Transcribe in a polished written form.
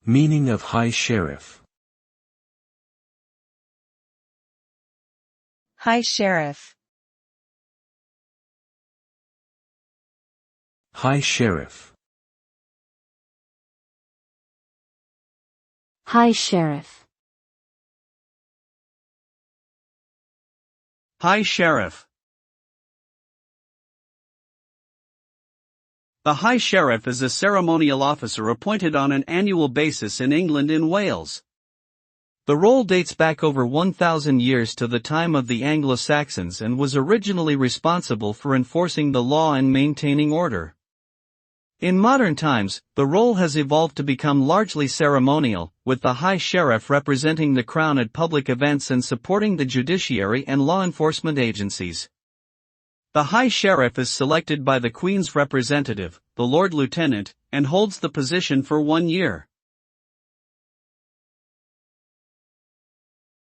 Meaning of High Sheriff. High Sheriff. High Sheriff. High Sheriff. High Sheriff. The High Sheriff is a ceremonial officer appointed on an annual basis in England and Wales. The role dates back over 1,000 years to the time of the Anglo-Saxons and was originally responsible for enforcing the law and maintaining order. In modern times, the role has evolved to become largely ceremonial, with the High Sheriff representing the Crown at public events and supporting the judiciary and law enforcement agencies. The High Sheriff is selected by the Queen's representative, the Lord Lieutenant, and holds the position for 1 year.